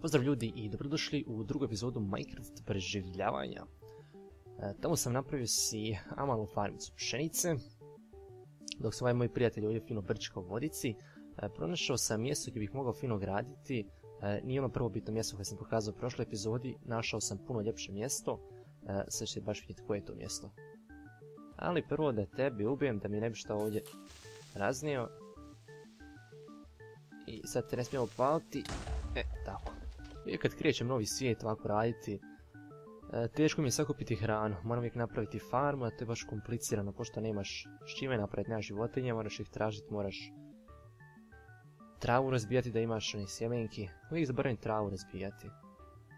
Pozdrav ljudi i dobrodošli u drugu epizodu Minecraft preživljavanja. Tamo sam napravio si amalu farmicu pšenice, dok su ovaj moj prijatelj ovdje fino brčkao u vodici. Pronašao sam mjesto gdje bih mogao fino graditi. Nije ono prvobitno mjesto koje sam pokazao u prošloj epizodi, našao sam puno ljepše mjesto. Sad ćete baš vidjeti koje je to mjesto. Ali prvo da tebe ubijem, da mi ne bi šta ovdje raznio. I sad te ne smijemo paliti. Tako. I kad krećem novi svijet ovako raditi, teško mi je sakupiti hranu. Moram uvijek napraviti farmu, a to je baš komplicirano, pošto nemaš s čime napraviti, nemaš životinje, moraš ih tražiti, moraš travu razbijati da imaš onih sjemenki. Uvijek zaboravim travu razbijati.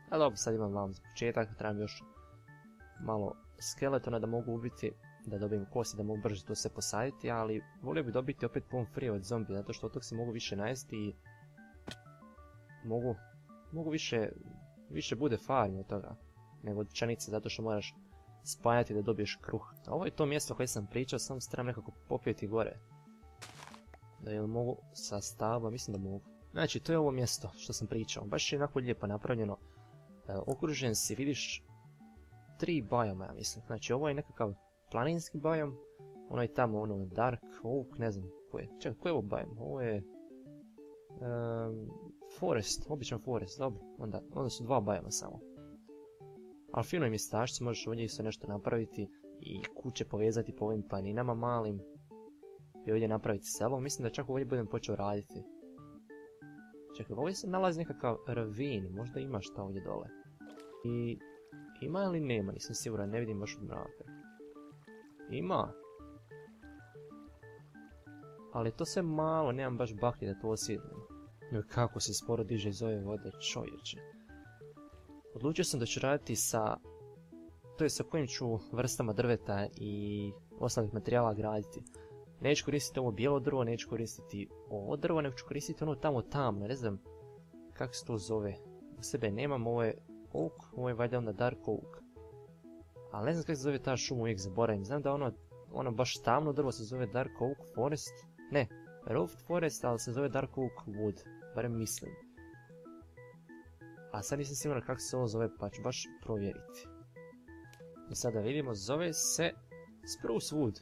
Ali dobro, sad imam vam za početak, trebam još malo skeletona da mogu ubiti, da dobijem kosti, da mogu brže to sve posaditi, ali volio bi dobiti opet free od zombi, zato što od tog se mogu više najesti i mogu više bude farmi od toga nego od pšenice, zato što moraš spajati da dobiješ kruh. A ovo je to mjesto koje sam pričao, samo se trebam nekako popijeti gore. Da jel mogu sa stabla, mislim da mogu. Znači, to je ovo mjesto što sam pričao, baš je onako lijepo napravljeno. Okružen si, vidiš 3 bajoma, ja mislim. Znači, ovo je nekakav planinski bajom, ono je tamo ono Dark Oak, ne znam ko je. Čekaj, ko je ovo bajom? Ovo je Forest, običan Forest, dobro, onda su 2 bajama samo. Ali fino je mjestašce, možeš ovdje isto nešto napraviti i kuće povezati po ovim planinama malim. I ovdje napraviti selo, mislim da čak ovdje budem počeo raditi. Čekaj, ovdje se nalazi nekakav ravin, možda ima šta ovdje dole. I ima ili nema, nisam siguran, ne vidim baš od mraka. Ima. Ali to sve malo, nemam baš baklje da to osjetim. Kako se sporo diže iz ove vode, čovječe. Odlučio sam da ću raditi sa kojim ću vrstama drveta i ostalih materijala graditi. Neću koristiti ovo bijelo drvo, neću koristiti ovo drvo, nego ću koristiti ono tamo tamno, ne znam kako se to zove. U sebe nemam, ovo je oak, ovo je valjda onda dark oak. Ali ne znam kako se zove ta šuma, uvijek zaboravim. Znam da ono baš tamno drvo se zove dark oak forest, ne, rough forest, ali se zove dark oak wood, barem mislim. A sad nisam siguran kako se ovo zove, pa ću baš provjeriti. I sada vidimo, zove se spruce wood.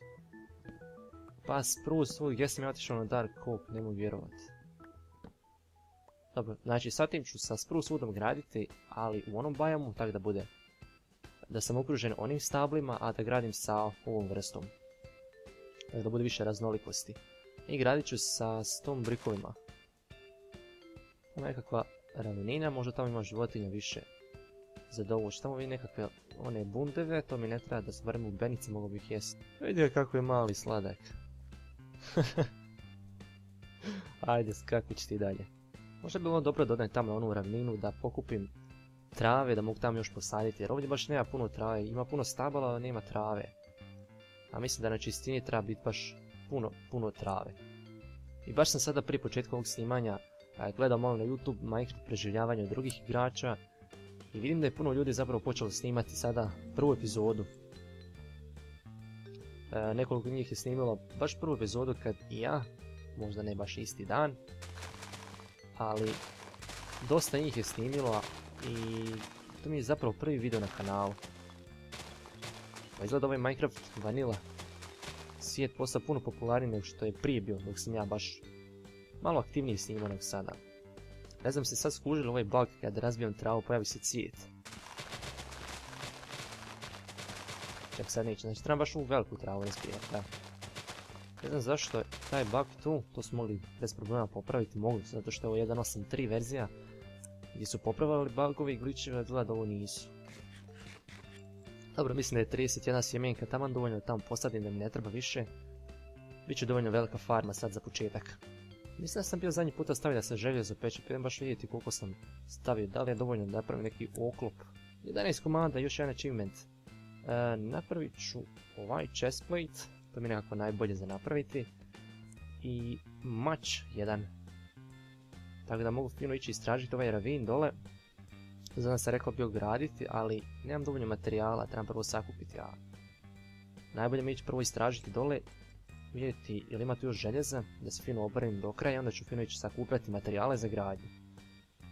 Pa spruce wood, gdje sam ja otišao na dark oak, ne mogu vjerovati. Dobro, znači sad tim ću sa spruce woodom graditi, ali u onom bajamu, tako da bude. Da sam okružen onim stablima, a da gradim sa ovom vrstom. Tako da bude više raznolikosti. I gradit ću sa stone brickovima. Nekakva ravnina, možda tamo ima životinja više za dovući. Tamo vidim nekakve one bundeve, to mi ne treba da se barem u benici mogu bih jesti. Vidio kako je mali sladak. Ajde, skakut ću ti dalje. Možda bi bilo dobro dodajem tamo na onu ravninu da pokupim trave, da mogu tamo još posaditi, jer ovdje baš nema puno trave, ima puno stabala, ali nema trave. A mislim da na čistini treba biti baš puno trave. I baš sam sada prije početka ovog snimanja gledao malo na YouTube Minecraft preživljavanje od drugih igrača i vidim da je puno ljudi zapravo počelo snimati sada prvu epizodu. Nekoliko njih je snimilo baš prvu epizodu kad i ja, možda ne baš isti dan, ali dosta njih je snimilo i to mi je zapravo prvi video na kanalu. Pa izgleda ovaj Minecraft Vanilla svijet postao puno popularniji nego što je prije bio, dok sam ja baš malo aktivnije snimao nego sada. Ne znam se sad skužili ovaj bug kad razbijam travu, pojavi se cvijet. Čak sad neće, znači trebam baš ovu veliku travu razbijati, da. Ne znam zašto je taj bug tu, to smo mogli bez problema popraviti, mogli, zato što je ovo 1.8.3 verzija gdje su popravili bugovi i glitcheve, da ovo nisu. Dobro, mislim da je 31 sjemenka taman dovoljno da tamo posadim, da mi ne treba više. Biće dovoljno velika farma sad za početak. Mislim da sam bio zadnji puta stavio da se željezo peče, pa idem baš vidjeti koliko sam stavio, da li je dovoljno da napravim neki oklop. 11 komanda, još jedan achievement. Napravit ću ovaj chestplate, to mi je nekako najbolje za napraviti. I mač jedan. Tako da mogu fino ići istražiti ovaj ravin dole. Znam sam rekao bio graditi, ali nemam dovoljno materijala, trebam prvo sakupiti, a najbolje mi ići prvo istražiti dole, vidjeti ili ima tu još željeza, da se fino obrnem do kraja i onda ću fino ići sakupljati materijale za gradnju.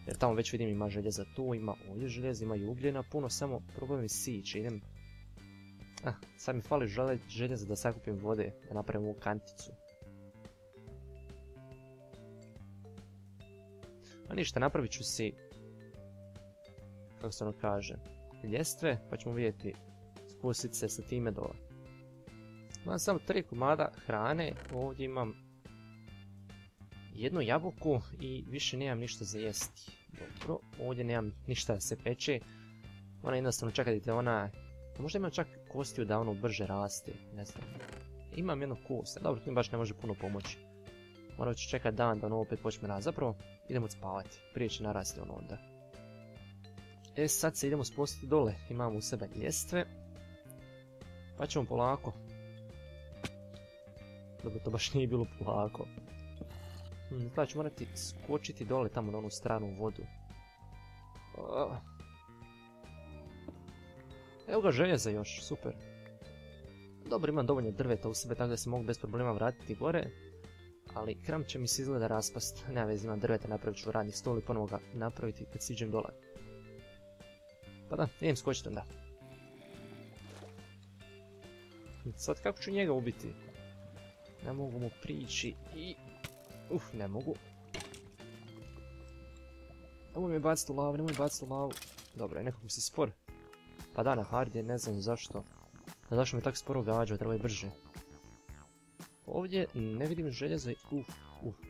Jer tamo već vidim ima željeza tu, ima ovdje željeza, ima i ugljena puno, samo problem je sići, idem... sad mi fali željeza da sakupim vode, da napravim ovu kanticu. A ništa, napravit ću si... kako se ono kaže... ljestve, pa ćemo vidjeti spustiti se sa time dole. Imam samo 3 komada hrane, ovdje imam jednu jabuku i više nemam ništa za jesti. Dobro, ovdje nemam ništa da se peče. Ona jednostavno čekajte, ona... možda imam čak kostiju da ono brže raste, ne znam. Imam jednu kost, dobro, to mi baš ne može puno pomoći. Morat ću čekati dan da ono opet počne rasti. Zapravo, idemo spavati, prije će narasti ono onda. Sad se idemo spustiti dole, imamo u sebe ljestve. Pa ćemo polako. Dobro, to baš nije bilo polako. Sada ću morati skočiti dole tamo na onu stranu vodu. Evo ga željeza još, super. Dobro, imam dovoljno drveta u sebe tako da se mogu bez problema vratiti gore. Ali kramp će mi se izgleda raspast. Nema veze, imam drveta, napravit ću radni stol i ponovo ga napraviti kad siđem dole. Pa da, idem skočiti onda. Sad kako ću njega ubiti? Ne mogu mu prići i... ne mogu. Nemoj me baciti u lavu, nemoj baciti u lavu. Dobro, je nekako si spor. Pa da, na hard je, ne znam zašto. Zašto me tako sporo gađao, treba je brže. Ovdje ne vidim željezo i...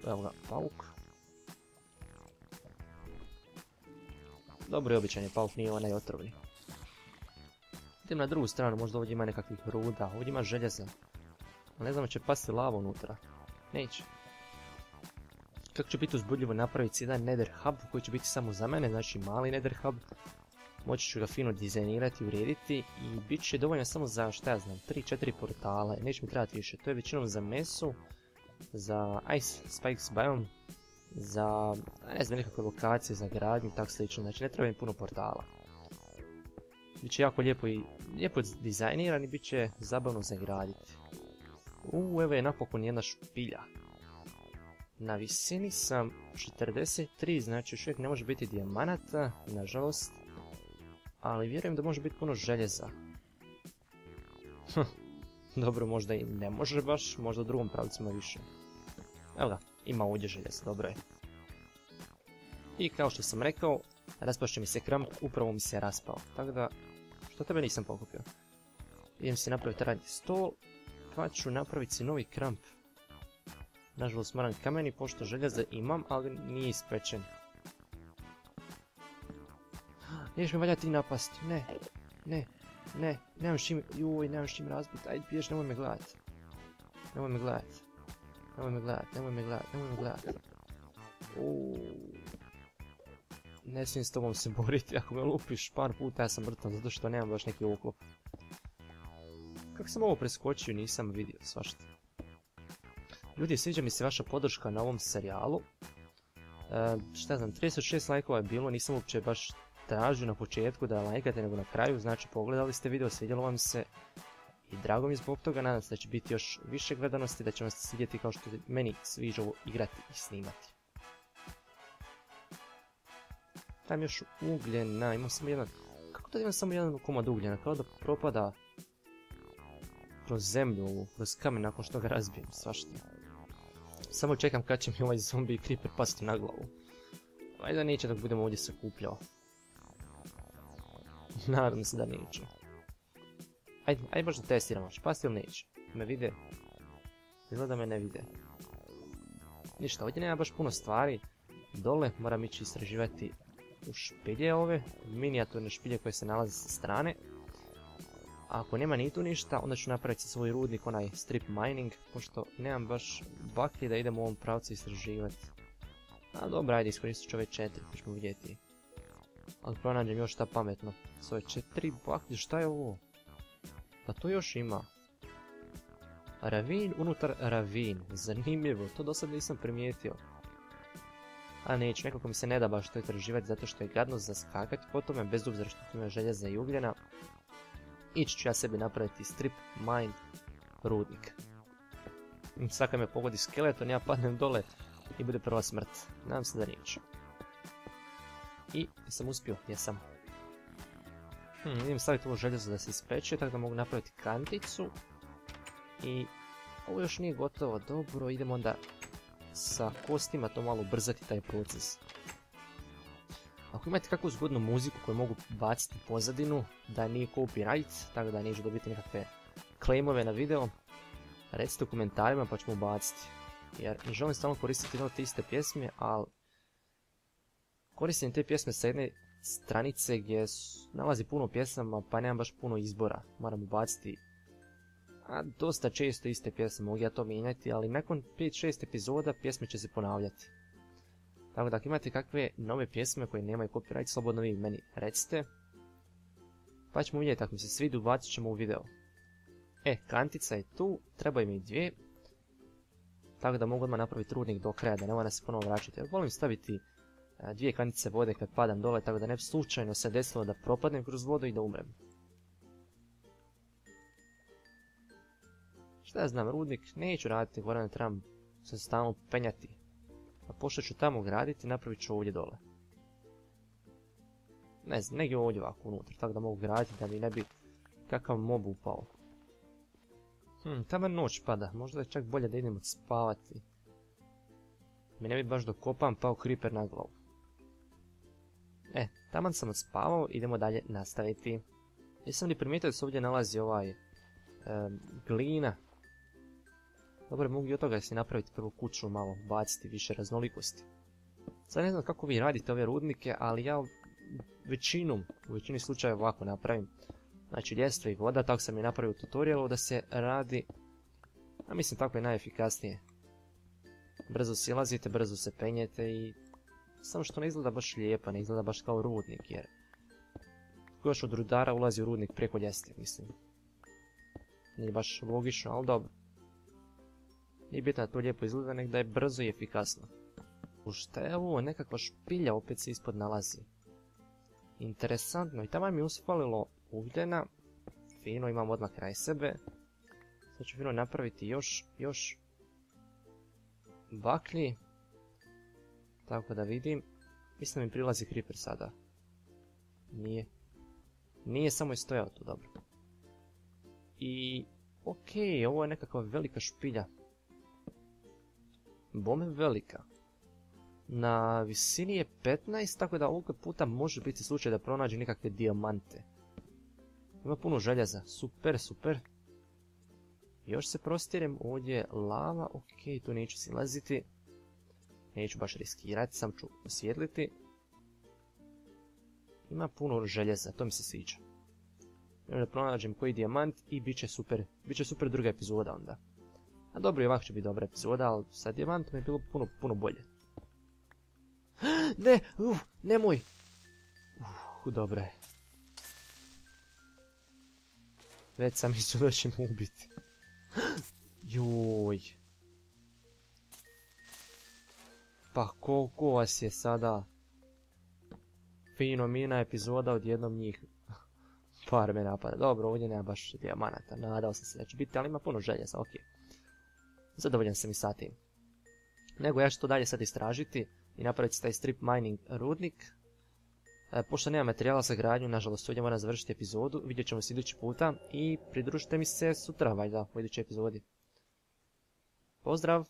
evo ga, pauk. Dobro je običan je pauk, nije onaj otrovni. Idem na drugu stranu, možda ovdje ima nekakvih ruda, ovdje ima željeza. Ali ne znam će pasti lava unutra. Neće. Kako će biti uzbudljivo napraviti jedan nether hub koji će biti samo za mene, znači mali nether hub. Moći ću ga fino dizajnirati, urediti i bit će dovoljno samo za, šta ja znam, 3-4 portale, neće mi trebati više. To je većinom za mesu, za Ice Spikes biome, za, ne znam, nekakve lokacije, za gradnju i tako slično, znači ne treba mi puno portala. Biće jako lijepo dizajniran i bit će zabavno za graditi. Evo je napokon jedna špilja. Na visini sam 43, znači još uvijek ne može biti dijamanata, nažalost. Ali vjerujem da može biti puno željeza. Dobro, možda i ne može baš, možda u drugom pravcu ima više. Evo ga, ima ovdje željeza, dobro je. I kao što sam rekao, raspašće mi se kramp, upravo mi se raspao. Tako da, što tebe nisam pokupio. Idem si napraviti radni stol, pa ću napraviti si novi kramp. Nažalost moram kameni, pošto željeza imam, ali nije ispečen. Niješ me valja ti napast, nemam s čim, nemam s čim razbiti, ajde piješ, nemoj me gledat. Nemoj me gledat. Ne smijem s tobom se boriti, ako me lupiš par puta ja sam mrtav, zato što nemam baš neki uklop. Kako sam ovo preskočio nisam vidio svašta. Ljudi, sviđa mi se vaša podrška na ovom serijalu. Šta znam, 36 lajkova je bilo, nisam uopće baš tražio na početku da lajkate nego na kraju, znači pogledali ste video, svidjelo vam se i drago mi je zbog toga, nadam se da će biti još više gledanosti, da će vam se svidjeti kao što meni sviđa ovo igrati i snimati. Tam još ugljena, imam samo jedan, kako da imam samo jedan komad ugljena, kao da propada kroz zemlju, kroz kamen nakon što ga razbijem, svašta. Samo čekam kad će mi ovaj zombi creeper pasti na glavu. Ajde neće dok budemo ovdje sakupljao. Nadam se da neće. Ajde baš da testiramo, će pasti ili neće. Me vide? Izgleda me ne vide. Ništa, ovdje nema baš puno stvari. Dole moram ići istraživati u špilje ove, minijaturne špilje koje se nalaze sa strane. A ako nema ni tu ništa, onda ću napraviti svoj rudnik, onaj strip mining, pošto nemam baš baklje da idem u ovom pravcu istraživati. A dobro, ajde, iskoristit ću ove 4, pa ćemo vidjeti. Ali pronađem još šta pametno. S ove 4 baklje, šta je ovo? Pa to još ima. Ravin unutar ravin, zanimljivo, to do sad nisam primijetio. A neću, nekako mi se ne da baš to istraživati zato što je gadno zaskakati po tome, bez obzira što ima željeza i ugljena. Ići ću ja sebi napraviti strip mine rudnik. Sad kad me pogodi skeleton, ja padnem dole i bude prva smrt. Nadam se da neću. I jesam uspio, jesam. Idem staviti ovo željezo da se ispeče, tako da mogu napraviti kanticu. I ovo još nije gotovo, dobro, idemo onda sa kostima to malo ubrzati taj proces. Ako imate kakvu zgodnu muziku koju mogu baciti u pozadinu, da nije copyright, tako da neću dobiti nekakve claimove na video, recite u komentarima pa ćemo baciti. Jer ne želim stalno koristiti te iste pjesme, ali koristim te pjesme sa jedne stranice gdje nalazi puno pjesama pa nemam baš puno izbora. Moram ubaciti dosta često iste pjesme, mogu ja to mijenjati, ali nakon 5-6 epizoda pjesme će se ponavljati. Tako da ako imate kakve nove pjesme koje nemaju copyright, slobodno vi meni recite. Pa ćemo vidjeti, ako mi se sviđa, ubacit ćemo u video. Kantica je tu, trebaju mi 2. Tako da mogu odmah napraviti rudnik do kraja, da ne moram se ponovo vraćati. Ja volim staviti 2 kantice vode kad padam dole, tako da ne bi slučajno se desilo da propadnem kroz vodu i da umrem. Šta ja znam, rudnik neću raditi, govorim da trebam se stalno penjati. A pošto ću tamo graditi, napravit ću ovdje dole. Ne znam, negdje ovdje ovako unutra, tako da mogu graditi da mi ne bi kakav mob upao. Tamo noć pada, možda je čak bolje da idem odspavati. Mi ne bi baš dok kopam pao creeper na glavu. Taman sam odspavao, idemo dalje nastaviti. Jesam li primijetio da se ovdje nalazi glina? Dobro, mogu i od toga si napraviti prvu kuću, malo baciti više raznolikosti. Sad ne znam kako vi radite ove rudnike, ali ja u većini slučajeva ovako napravim. Znači ljestve i voda, tako sam je napravio u tutorialu da se radi. A mislim tako je najefikasnije. Brzo silazite, brzo se penjete i samo što ne izgleda baš lijepo, ne izgleda baš kao rudnik, jer tko još od rudara ulazi u rudnik preko ljestve, mislim. Nije baš logično, ali dobro. Nije bitno da to lijepo izgleda, nek da je brzo i efikasno. Šta je ovo? Nekakva špilja opet se ispod nalazi. Interesantno, i tamo mi je usfalilo ugljena. Fino, imam odmah kraj sebe. Sad ću fino napraviti još baklji. Tako da vidim. Mislim da mi prilazi creeper sada. Nije, samo je stojao tu, dobro. I okej, ovo je nekakva velika špilja. Bome velika. Na visini je 15, tako da ovoga puta može biti slučaj da pronađe nekakve dijamante. Ima puno željeza, super. Još se prostirem, ovdje je lava, okej, tu neću silaziti. Neću baš riskirati, sam ću osvijetliti. Ima puno željeza, to mi se sviđa. Da pronađem koji dijamant i bit će super druga epizoda onda. A dobro, i ovako će biti dobra epizoda, ali sa dijamantom je bilo puno bolje. Ne, nemoj! Dobro je. Već sam mislio da će mu ubiti. Joj. Pa koliko vas je sada fenomena epizoda, odjednom njih par me napada. Dobro, ovdje nema baš dijamanata, nadao sam se da će biti, ali ima puno željeza, ok. Zadovoljan sam i sa tim. Nego ja ću to dalje sad istražiti i napraviti taj strip mining rudnik. Pošto nema materijala za gradnju, nažalost ovdje moram završiti epizodu, vidjet ćemo se idući puta i pridružite mi se sutra, valjda, u idućoj epizodi. Pozdrav!